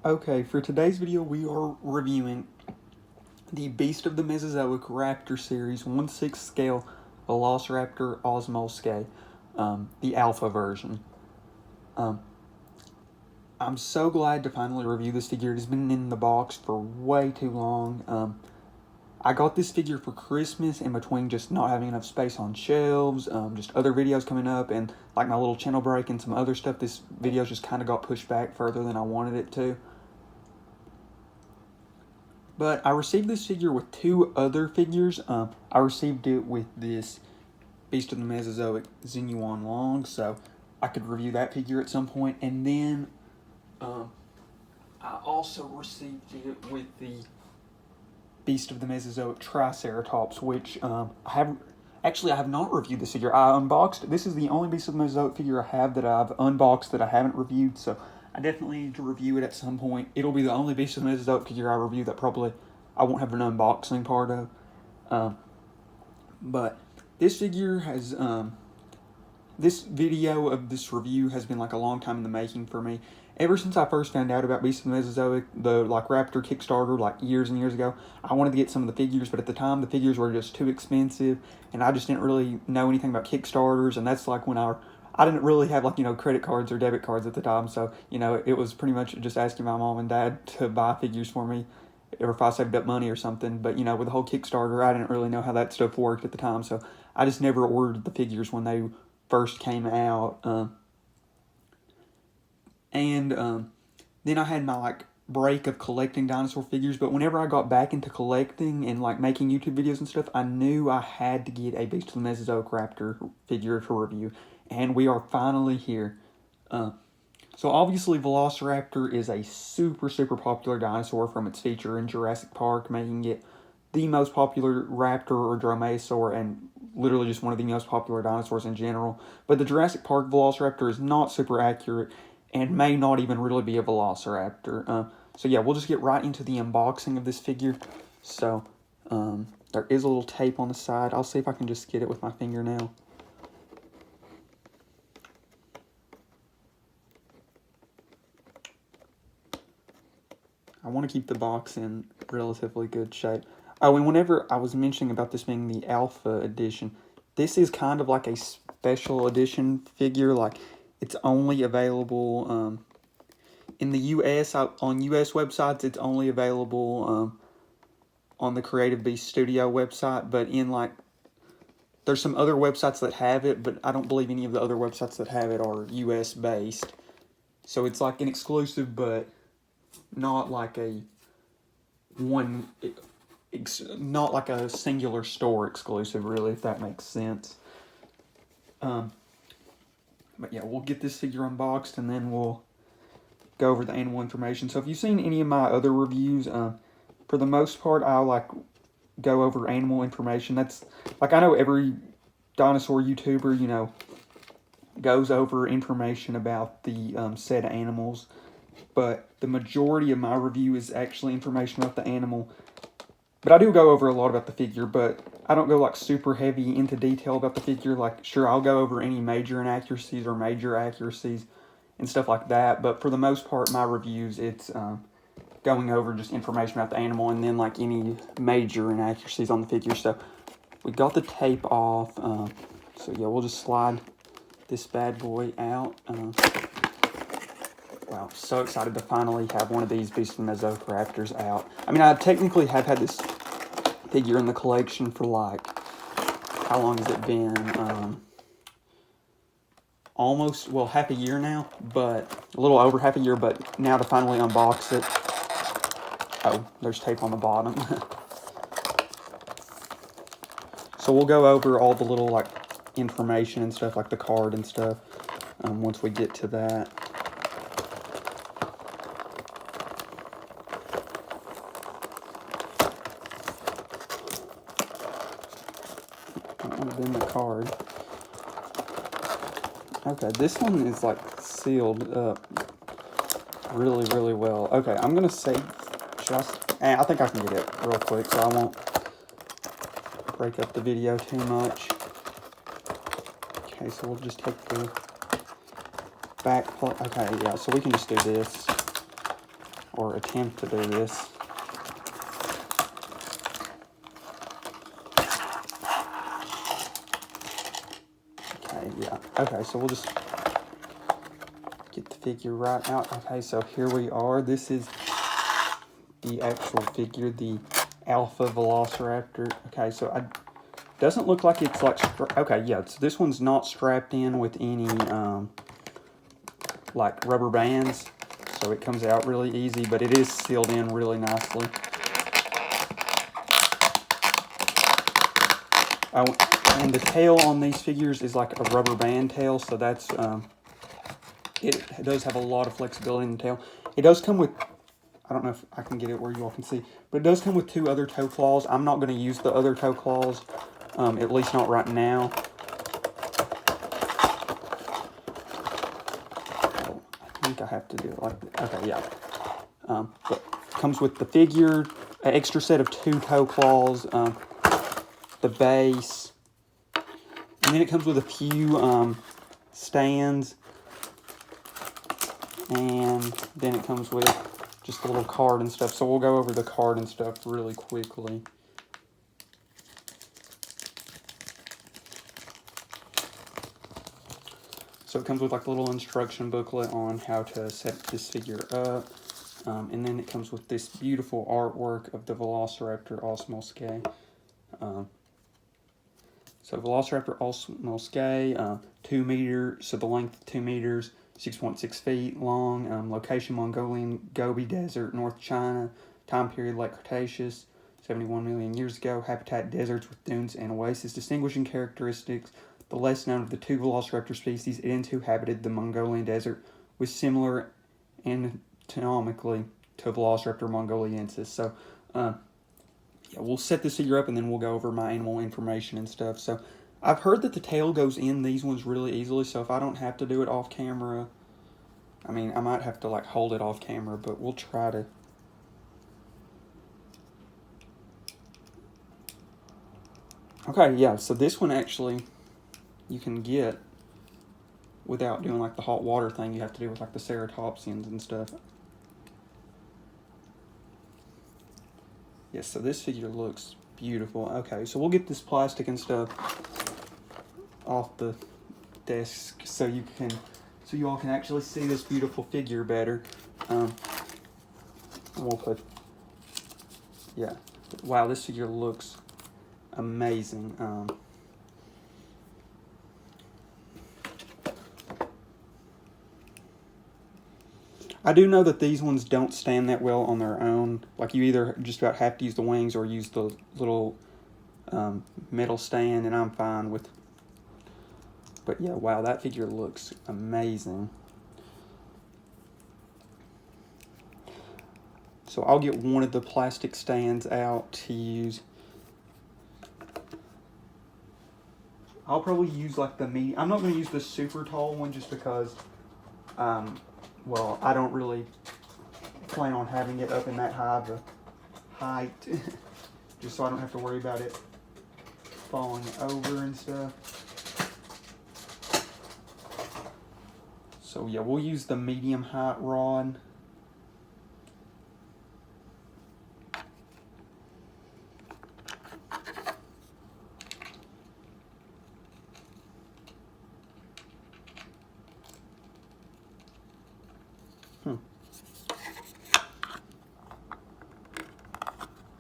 Okay, for today's video, we are reviewing the Beast of the Mesozoic Raptor series 1/6 scale Velociraptor Osmolskae, the alpha version. I'm so glad to finally review this figure. It has been in the box for way too long. I got this figure for Christmas in between just not having enough space on shelves, just other videos coming up, and like my little channel break and some other stuff. This video just kind of got pushed back further than I wanted it to. But I received this figure with two other figures. I received it with this Beast of the Mesozoic Xenuan Long, so I could review that figure at some point. And then I also received it with the Beast of the Mesozoic Triceratops, which I have not reviewed this figure. I unboxed. This is the only Beast of the Mesozoic figure I have that I've unboxed that I haven't reviewed, so I definitely need to review it at some point. It'll be the only Beast of the Mesozoic figure I review that probably I won't have an unboxing part of. But this figure has, this video of this review has been like a long time in the making for me. Ever since I first found out about Beast of the Mesozoic, the Raptor Kickstarter, like years and years ago, I wanted to get some of the figures, but at the time the figures were just too expensive, and I just didn't really know anything about Kickstarters, and that's like when I didn't really have credit cards or debit cards at the time, so it was pretty much just asking my mom and dad to buy figures for me, or if I saved up money or something. But with the whole Kickstarter, I didn't really know how that stuff worked at the time, so I just never ordered the figures when they first came out. Then I had my break of collecting dinosaur figures, but whenever I got back into collecting and making YouTube videos and stuff, I knew I had to get a Beast of the Mesozoic Raptor figure to review, and we are finally here. So obviously Velociraptor is a super popular dinosaur from its feature in Jurassic Park, making it the most popular raptor or dromaeosaur, and literally just one of the most popular dinosaurs in general. But the Jurassic Park Velociraptor is not super accurate and may not even really be a Velociraptor. So yeah, we'll just get right into the unboxing of this figure. So there is a little tape on the side. I'll see if I can just get it with my finger now. I want to keep the box in relatively good shape. Oh, and whenever I was mentioning about this being the Alpha edition, this is kind of like a special edition figure. It's only available in the U.S. On U.S. websites. It's only available on the Creative Beast Studio website. But there's some other websites that have it, but I don't believe any of the other websites that have it are U.S. based. So it's like an exclusive, but not like not like a singular store exclusive, really, if that makes sense. But yeah, we'll get this figure unboxed, and then we'll go over the animal information. So if you've seen any of my other reviews, for the most part, I'll go over animal information. That's I know every dinosaur YouTuber, goes over information about the said animals, but the majority of my review is actually information about the animal. But I do go over a lot about the figure, but I don't go super heavy into detail about the figure. Sure, I'll go over any major inaccuracies or major accuracies and stuff like that, but for the most part, my reviews, it's going over just information about the animal and then any major inaccuracies on the figure. So we got the tape off, so yeah, we'll just slide this bad boy out. Wow, so excited to finally have one of these Beast of the Mesozoic Raptors out. I mean, I technically have had this figure in the collection for how long has it been? Almost, well, half a year now, but a little over half a year, but now to finally unbox it. Oh, there's tape on the bottom. So we'll go over all the little information and stuff, the card and stuff, once we get to that. In the card. Okay, this one is sealed up really well. Okay, I'm gonna save. I think I can get it real quick, so I won't break up the video too much. Okay, so we'll just take the back part. Okay, yeah, so we can just do this. or attempt to do this. Okay, yeah. Okay, so we'll just get the figure right out. Okay, so here we are. This is the actual figure, the Alpha Velociraptor. Okay, so it doesn't look like it's like, okay, yeah, so this one's not strapped in with any, like rubber bands, so it comes out really easy, but it is sealed in really nicely. And the tail on these figures is like a rubber band tail, so that's, it does have a lot of flexibility in the tail. It does come with, I don't know if I can get it where you all can see, but it does come with 2 other toe claws. I'm not going to use the other toe claws, at least not right now. Oh, I think I have to do it like this. Okay, yeah. But comes with the figure, an extra set of 2 toe claws, the base, and then it comes with a few stands, and then it comes with just a little card and stuff. So we'll go over the card and stuff really quickly. So it comes with like a little instruction booklet on how to set this figure up. And then it comes with this beautiful artwork of the Velociraptor Osmolskae. So Velociraptor Osmolskae, 2 meters, so the length 2 meters, 6.6 feet long, location Mongolian Gobi Desert, North China, time period late Cretaceous, 71 million years ago, habitat deserts with dunes and oases. Distinguishing characteristics, the less known of the 2 Velociraptor species, it inhabited the Mongolian desert, with similar anatomically to Velociraptor mongoliensis. So, yeah, we'll set this figure up and then we'll go over my animal information and stuff. So I've heard that the tail goes in these ones really easily, so if I don't have to do it off camera, I mean, I might have to like hold it off camera, but we'll try to. Okay, yeah, so this one actually you can get without doing like the hot water thing you have to do with like the ceratopsians and stuff. Yes, so this figure looks beautiful. Okay, so we'll get this plastic and stuff off the desk so you all can actually see this beautiful figure better. We'll put, yeah, wow, this figure looks amazing. I do know that these ones don't stand that well on their own. Like, you either just about have to use the wings or use the little metal stand, and I'm fine with. But yeah, wow, that figure looks amazing. So I'll get one of the plastic stands out to use. I'll probably use like the medium. I'm not going to use the super tall one just because, well, I don't really plan on having it up in that high of a height, just so I don't have to worry about it falling over and stuff. So yeah, we'll use the medium height rod.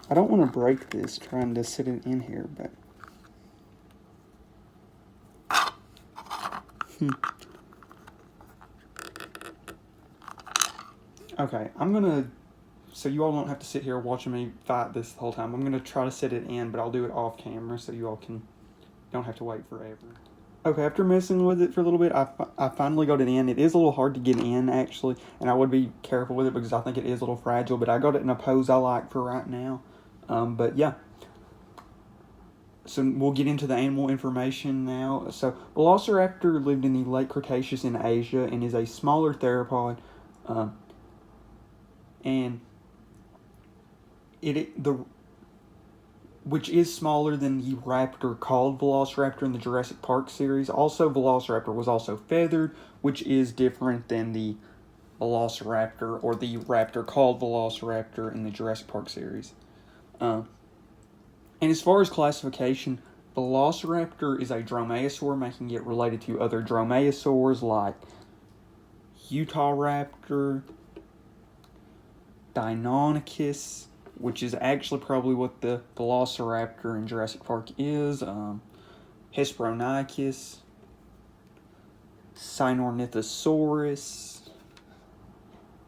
I don't want to break this trying to sit it in here, but okay, I'm gonna, so you all don't have to sit here watching me fight this the whole time. I'm gonna try to set it in, but I'll do it off camera so you all don't have to wait forever. Okay, after messing with it for a little bit, I finally got it in. It is a little hard to get in, actually, and I would be careful with it because I think it is a little fragile, but I got it in a pose I like for right now. But yeah, so we'll get into the animal information now. So Velociraptor lived in the late Cretaceous in Asia and is a smaller theropod, and which is smaller than the raptor called Velociraptor in the Jurassic Park series. Also, Velociraptor was also feathered, which is different than the Velociraptor, or the raptor called Velociraptor in the Jurassic Park series. And as far as classification, Velociraptor is a dromaeosaur, making it related to other dromaeosaurs like Utah Raptor, Deinonychus, which is actually probably what the Velociraptor in Jurassic Park is, Hesperonychus, Sinornithosaurus,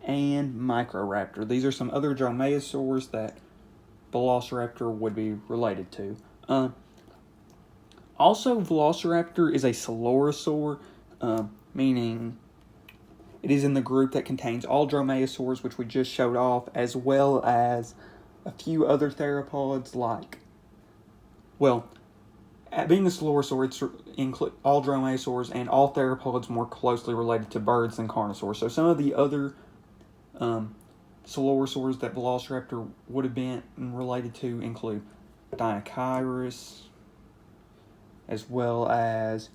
and Microraptor. These are some other dromaeosaurs that Velociraptor would be related to. Also, Velociraptor is a coelurosaur, meaning it is in the group that contains all dromaeosaurs, which we just showed off, as well as a few other theropods like, well, being a coelurosaur, it's all dromaeosaurs and all theropods more closely related to birds than carnivores. So some of the other coelurosaurs that Velociraptor would have been related to include Dinosaurs, as well as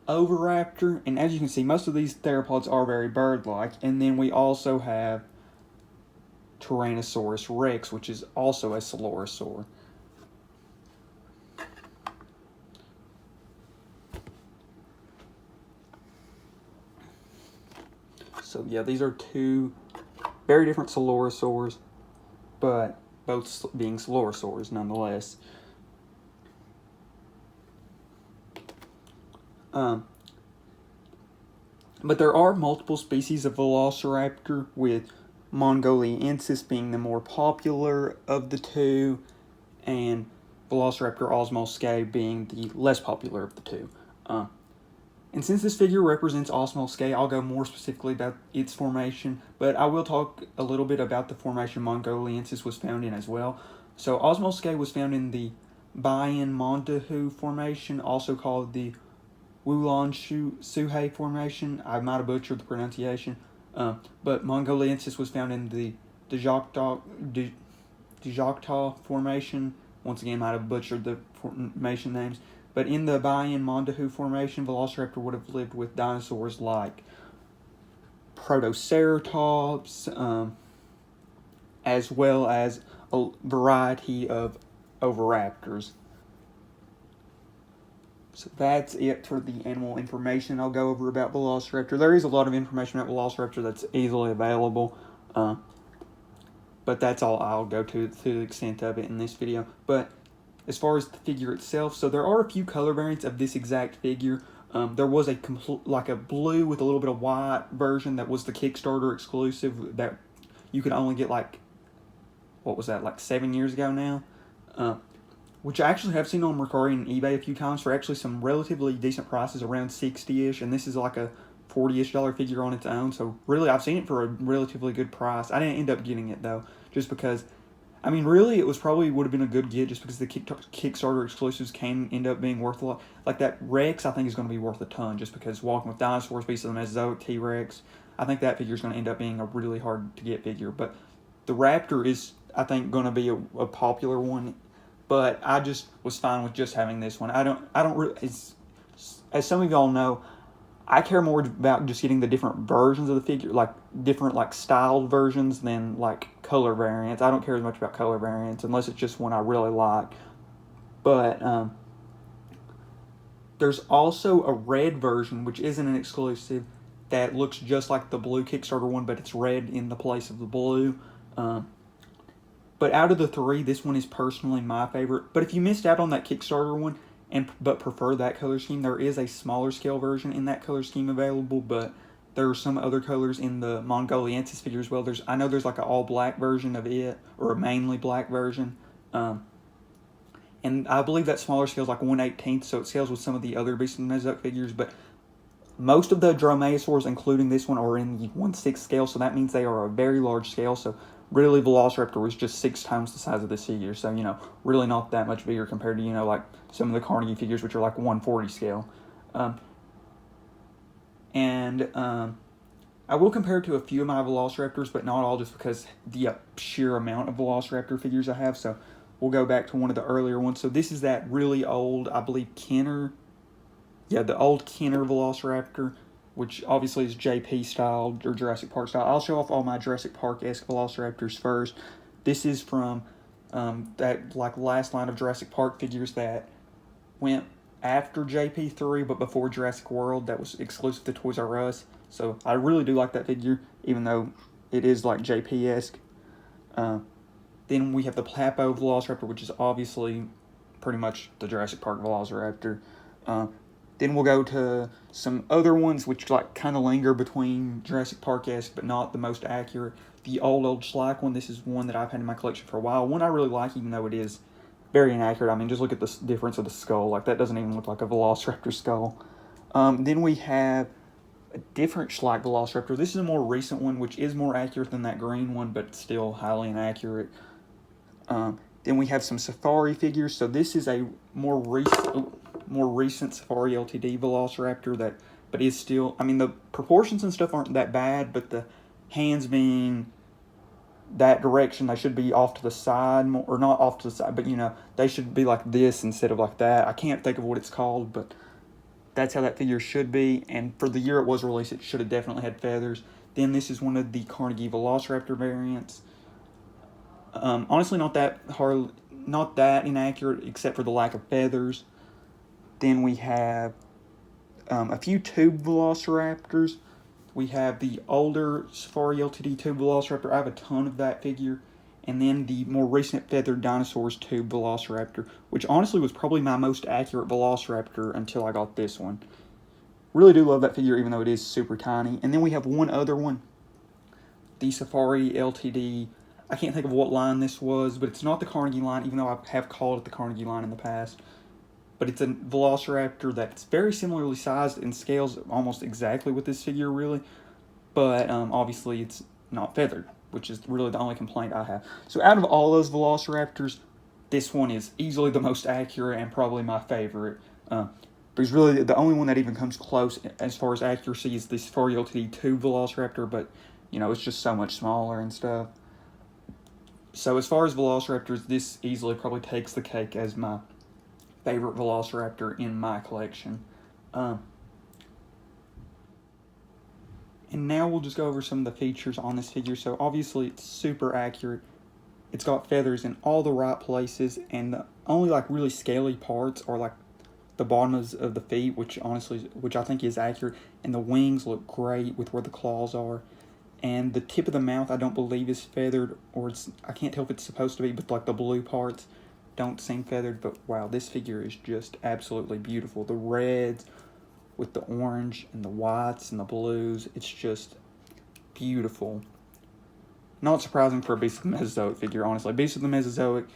Oviraptor, and as you can see, most of these theropods are very bird-like. And then we also have Tyrannosaurus rex, which is also a coelurosaur. So yeah, these are two very different coelurosaurs, but both being coelurosaurs nonetheless. But there are multiple species of Velociraptor, with Mongoliensis being the more popular of the two, and Velociraptor Osmolskae being the less popular of the two. And since this figure represents Osmolsake, I'll go more specifically about its formation, but I will talk a little bit about the formation Mongoliensis was found in as well. So Osmolsake was found in the Bayan Mondahu formation, also called the Wulan-Suhe formation. I might have butchered the pronunciation, but Mongoliensis was found in the Djokta formation. Once again, might have butchered the formation names. But in the Bayan Mondahu formation, Velociraptor would have lived with dinosaurs like Protoceratops, as well as a variety of oviraptors. So that's it for the animal information I'll go over about Velociraptor. There is a lot of information about Velociraptor that's easily available, but that's all I'll go to the extent of it in this video. But as far as the figure itself, so there are a few color variants of this exact figure. There was a blue with a little bit of white version that was the Kickstarter exclusive that you could only get like 7 years ago now. Which I actually have seen on Mercari and eBay a few times for actually some relatively decent prices, around 60-ish, and this is like a $40-ish figure on its own. So really, I've seen it for a relatively good price. I didn't end up getting it though, just because, I mean, really, it would have been a good get just because the Kickstarter exclusives can end up being worth a lot. Like that Rex, I think is going to be worth a ton, just because Walking with Dinosaurs, Beast of the Mesozoic, T-Rex, I think that figure is going to end up being a really hard to get figure. But the Raptor is, I think, going to be a popular one. But I just was fine with just having this one. I don't really, as some of y'all know, I care more about just getting the different versions of the figure, like different like styled versions than like color variants. I don't care as much about color variants unless it's just one I really like. But there's also a red version, which isn't an exclusive, that looks just like the blue Kickstarter one, but it's red in the place of the blue. But out of the three, this one is personally my favorite. But if you missed out on that Kickstarter one, but prefer that color scheme, there is a smaller scale version in that color scheme available. But there are some other colors in the Mongoliensis figure as well. I know there's like an all black version of it, or a mainly black version. And I believe that smaller scale is like 1/18, so it scales with some of the other Beast of the Mesozoic figures. But most of the dromaeosaurs, including this one, are in the 1/6 scale, so that means they are a very large scale. So really, Velociraptor was just 6 times the size of this figure. So, really not that much bigger compared to, like some of the Carnegie figures, which are like 1/40 scale. I will compare it to a few of my Velociraptors, but not all, just because the sheer amount of Velociraptor figures I have. So we'll go back to one of the earlier ones. So this is that really old, I believe, Kenner. Yeah, the old Kenner Velociraptor. which obviously is JP style or Jurassic Park style. I'll show off all my Jurassic Park-esque Velociraptors first. This is from that like last line of Jurassic Park figures that went after JP3 but before Jurassic World. That was exclusive to Toys R Us. So I really do like that figure, even though it is like JP-esque. Then we have the Plapo Velociraptor, which is obviously pretty much the Jurassic Park Velociraptor. Then we'll go to some other ones which like kind of linger between Jurassic Park-esque but not the most accurate. The old Schleich one, this is one that I've had in my collection for a while. One I really like, even though it is very inaccurate. I mean, just look at the difference of the skull. Like, that doesn't even look like a Velociraptor skull. Then we have a different Schleich Velociraptor. This is a more recent one, which is more accurate than that green one, but still highly inaccurate. Then we have some Safari figures. So this is a more recent Safari LTD Velociraptor but is still, I mean, the proportions and stuff aren't that bad, but the hands being that direction, they should be off to the side more, or not off to the side, but you know, they should be like this instead of like that. I can't think of what it's called, but that's how that figure should be. And for the year it was released, it should have definitely had feathers. Then this is one of the Carnegie Velociraptor variants. Honestly, not that inaccurate, except for the lack of feathers. Then we have a few tube Velociraptors. We have the older Safari LTD tube Velociraptor. I have a ton of that figure. And then the more recent feathered Dinosaurs tube Velociraptor, which honestly was probably my most accurate Velociraptor until I got this one. Really do love that figure, even though it is super tiny. And then we have one other one, the Safari LTD. I can't think of what line this was, but it's not the Carnegie line, even though I have called it the Carnegie line in the past. But it's a Velociraptor that's very similarly sized and scales almost exactly with this figure, really. But obviously it's not feathered, which is really the only complaint I have. So out of all those Velociraptors, this one is easily the most accurate and probably my favorite. Because really the only one that even comes close as far as accuracy is the Safari LTD 2 Velociraptor, but you know, it's just so much smaller and stuff. So as far as Velociraptors, this easily probably takes the cake as my favorite Velociraptor in my collection. And now we'll just go over some of the features on this figure. So obviously it's super accurate. It's got feathers in all the right places, and the only like really scaly parts are like the bottoms of the feet, which I think is accurate, and the wings look great with where the claws are. And the tip of the mouth I don't believe is feathered, or I can't tell if it's supposed to be, but like the blue parts don't seem feathered. But wow, this figure is just absolutely beautiful. The reds with the orange and the whites and the blues, it's just beautiful. Not surprising for a Beast of the Mesozoic figure, honestly. Beast of the Mesozoic,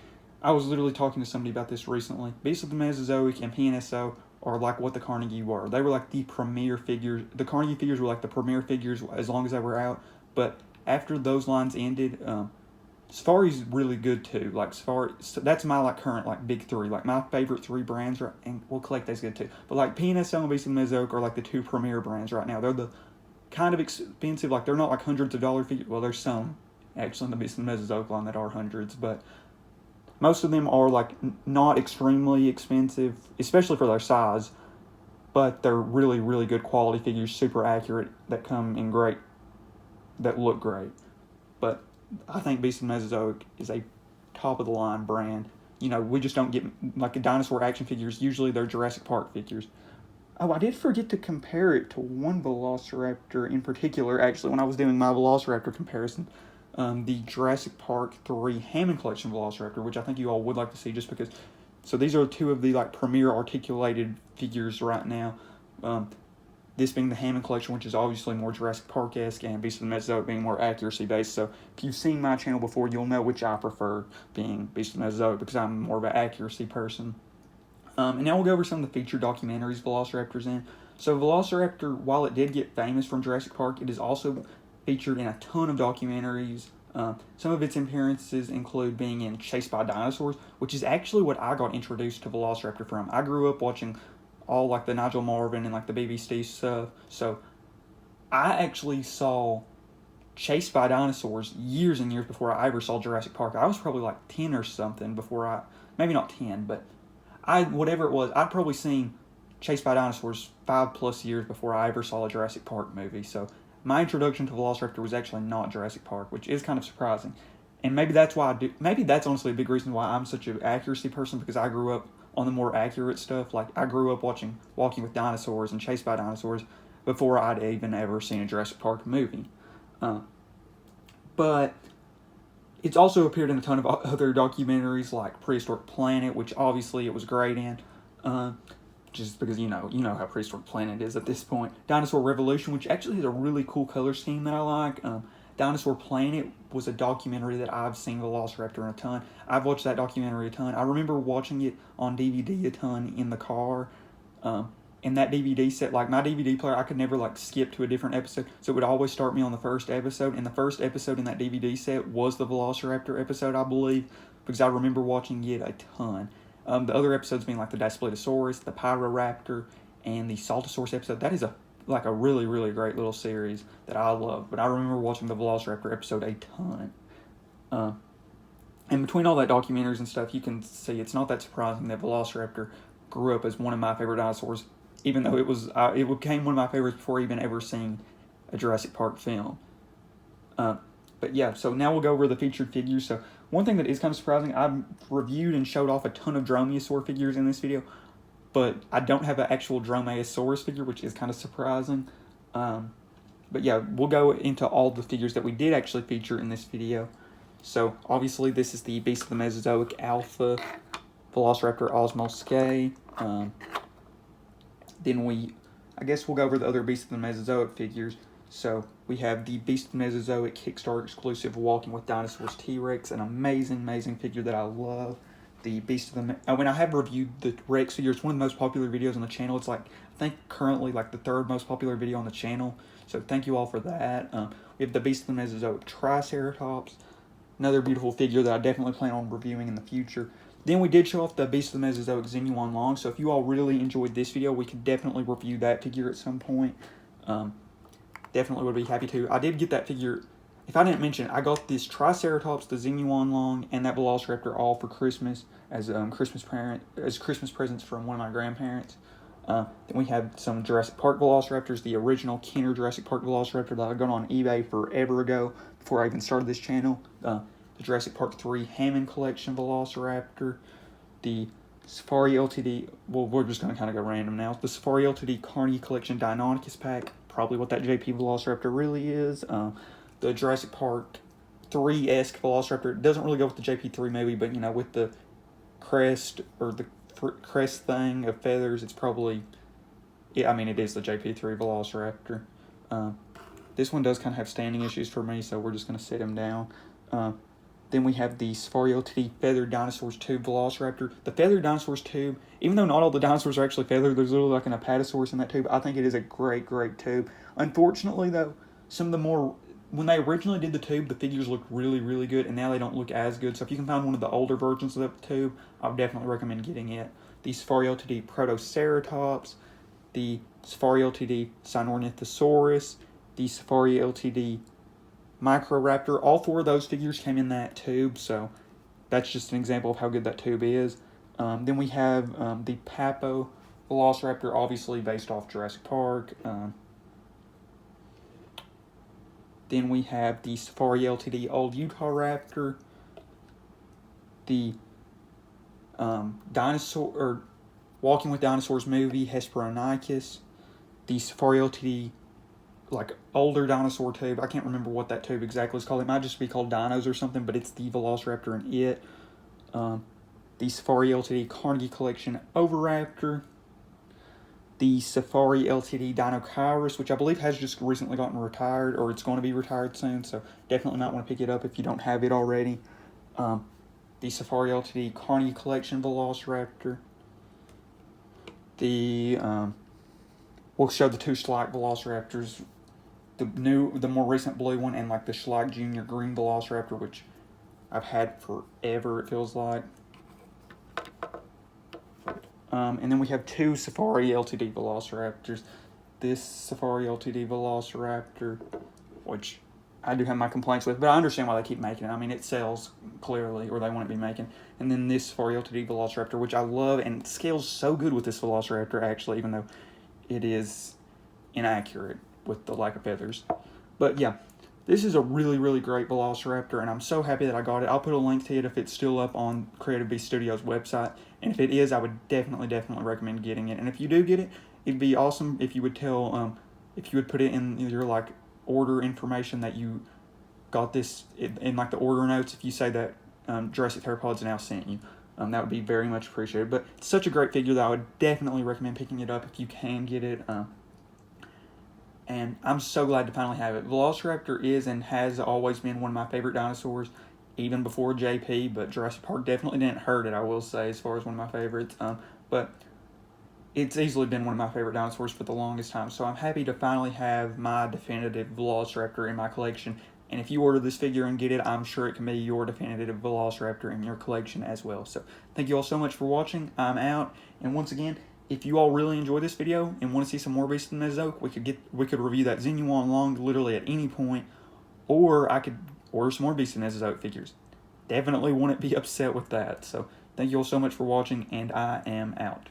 I was literally talking to somebody about this recently. Beast of the Mesozoic and PNSO are like what the Carnegie were. They were like the premier figures. The Carnegie figures were like the premier figures as long as they were out. But after those lines ended, Safari's really good too. Like Safari, so that's my like current like big three. Like my favorite three brands, and we'll collect those good too. But like PNSO and Beast of the Mesozoic are like the two premier brands right now. They're the kind of expensive. Like they're not like hundreds of dollar figures. Well, there's some actually in the Beast of the Mesozoic line that are hundreds, but most of them are like not extremely expensive, especially for their size. But they're really, really good quality figures, super accurate, that come in great, that look great. But I think Beast of the Mesozoic is a top-of-the-line brand. You know, we just don't get, like, the dinosaur action figures. Usually they're Jurassic Park figures. Oh, I did forget to compare it to one Velociraptor in particular, actually, when I was doing my Velociraptor comparison. The Jurassic Park 3 Hammond Collection Velociraptor, which I think you all would like to see just because... So these are two of the, like, premier articulated figures right now. This being the Hammond Collection, which is obviously more Jurassic Park-esque, and Beast of the Mesozoic being more accuracy-based. So if you've seen my channel before, you'll know which I prefer, being Beast of the Mesozoic, because I'm more of an accuracy person. And now we'll go over some of the feature documentaries Velociraptor's in. So Velociraptor, while it did get famous from Jurassic Park, it is also featured in a ton of documentaries. Some of its appearances include being in Chased by Dinosaurs, which is actually what I got introduced to Velociraptor from. I grew up watching all like the Nigel Marven and like the BBC stuff. So I actually saw Chased by Dinosaurs years and years before I ever saw Jurassic Park. I was probably like 10 or something before maybe not 10, but whatever it was, I'd probably seen chased by dinosaurs 5+ years before I ever saw a Jurassic Park movie. So my introduction to Velociraptor was actually not Jurassic Park, which is kind of surprising. And maybe that's why maybe that's honestly a big reason why I'm such an accuracy person, because I grew up on the more accurate stuff. Like, I grew up watching Walking with Dinosaurs and Chased by Dinosaurs before I'd even ever seen a Jurassic Park movie. But it's also appeared in a ton of other documentaries like Prehistoric Planet, which obviously it was great in. Just because you know how Prehistoric Planet is at this point. Dinosaur Revolution, which actually has a really cool color scheme that I like. Dinosaur Planet was a documentary that I've seen Velociraptor in a ton. I've watched that documentary a ton. I remember watching it on DVD a ton in the car. And that DVD set, like my DVD player, I could never like skip to a different episode, so it would always start me on the first episode. And the first episode in that DVD set was the Velociraptor episode, I believe, because I remember watching it a ton. The other episodes being like the Daspletosaurus, the Pyroraptor, and the Saltosaurus episode. That is a really, really great little series that I love. But I remember watching the Velociraptor episode a ton. And between all that documentaries and stuff, you can see it's not that surprising that Velociraptor grew up as one of my favorite dinosaurs, even though it became one of my favorites before even ever seeing a Jurassic Park film. But yeah, so now we'll go over the featured figures. So one thing that is kind of surprising, I've reviewed and showed off a ton of Dromaeosaur figures in this video, but I don't have an actual Dromaeosaurus figure, which is kind of surprising. But yeah, we'll go into all the figures that we did actually feature in this video. So obviously this is the Beast of the Mesozoic Alpha Velociraptor Osmolskae. Then I guess we'll go over the other Beast of the Mesozoic figures. So we have the Beast of the Mesozoic Kickstarter exclusive Walking with Dinosaurs T-Rex, an amazing figure that I love. The Beast of the when I have reviewed the Rex figure, it's one of the most popular videos on the channel. It's like, I think currently like the 3rd most popular video on the channel. So thank you all for that. We have the Beast of the Mesozoic Triceratops, another beautiful figure that I definitely plan on reviewing in the future. Then we did show off the Beast of the Mesozoic Xenuan Long, so if you all really enjoyed this video, we could definitely review that figure at some point. Definitely would be happy to. I did get that figure. If I didn't mention, I got this Triceratops, the Xenuan Long, and that Velociraptor all for Christmas as Christmas presents from one of my grandparents. Then we have some Jurassic Park Velociraptors, the original Kenner Jurassic Park Velociraptor that I got on eBay forever ago, before I even started this channel. The Jurassic Park 3 Hammond Collection Velociraptor, the Safari LTD, well, we're just going to kind of go random now. The Safari LTD Carnegie Collection Deinonychus pack, probably what that JP Velociraptor really is. The Jurassic Park 3-esque Velociraptor, it doesn't really go with the JP3 movie, but you know, with the crest, or the crest thing of feathers, it's probably, yeah, I mean, it is the JP3 Velociraptor. This one does kind of have standing issues for me, so we're just going to sit him down. Then we have the Safari LTD Feathered Dinosaurs Tube Velociraptor. The Feathered Dinosaurs Tube, even though not all the dinosaurs are actually feathered, there's literally like an Apatosaurus in that tube, I think it is a great tube. Unfortunately, though, when they originally did the tube, the figures looked really good, and now they don't look as good. So if you can find one of the older versions of the tube, I would definitely recommend getting it. The Safari LTD Protoceratops, the Safari LTD Sinornithosaurus, the Safari LTD Microraptor. All 4 of those figures came in that tube, so that's just an example of how good that tube is. Then we have the Papo Velociraptor, obviously based off Jurassic Park. Then we have the Safari LTD Old Utah Raptor, the Walking with Dinosaurs movie Hesperonychus, the Safari LTD like older dinosaur tube. I can't remember what that tube exactly is called. It might just be called Dinos or something, but it's the Velociraptor and it. The Safari LTD Carnegie Collection Oviraptor, the Safari LTD Dinosaurus, which I believe has just recently gotten retired, or it's going to be retired soon, so definitely might want to pick it up if you don't have it already. The Safari LTD Carnegie Collection Velociraptor. We'll show the 2 Schleich Velociraptors, the more recent blue one, and like the Schleich Jr. green Velociraptor, which I've had forever, it feels like. And then we have 2 Safari LTD Velociraptors. This Safari LTD Velociraptor, which I do have my complaints with, but I understand why they keep making it. I mean, it sells clearly, or they want to be making. And then this 4LTD Velociraptor, which I love, and it scales so good with this Velociraptor, actually, even though it is inaccurate with the lack of feathers. But yeah, this is a really, really great Velociraptor, and I'm so happy that I got it. I'll put a link to it if it's still up on Creative Beast Studios website, and if it is, I would definitely recommend getting it. And if you do get it, it'd be awesome if you would if you would put it in your like order information that you got this in like the order notes. If you say that Jurassic Theropods now sent you, that would be very much appreciated. But it's such a great figure that I would definitely recommend picking it up if you can get it. And I'm so glad to finally have it. Velociraptor is and has always been one of my favorite dinosaurs, even before JP, but Jurassic Park definitely didn't hurt it, I will say, as far as one of my favorites. But it's easily been one of my favorite dinosaurs for the longest time, so I'm happy to finally have my definitive Velociraptor in my collection. And if you order this figure and get it, I'm sure it can be your definitive Velociraptor in your collection as well. So thank you all so much for watching. I'm out. And once again, if you all really enjoy this video and want to see some more Beasts of the Mesozoic, we could review that Xenuan Long literally at any point, or I could order some more Beasts of the Mesozoic figures. Definitely wouldn't be upset with that. So thank you all so much for watching, and I am out.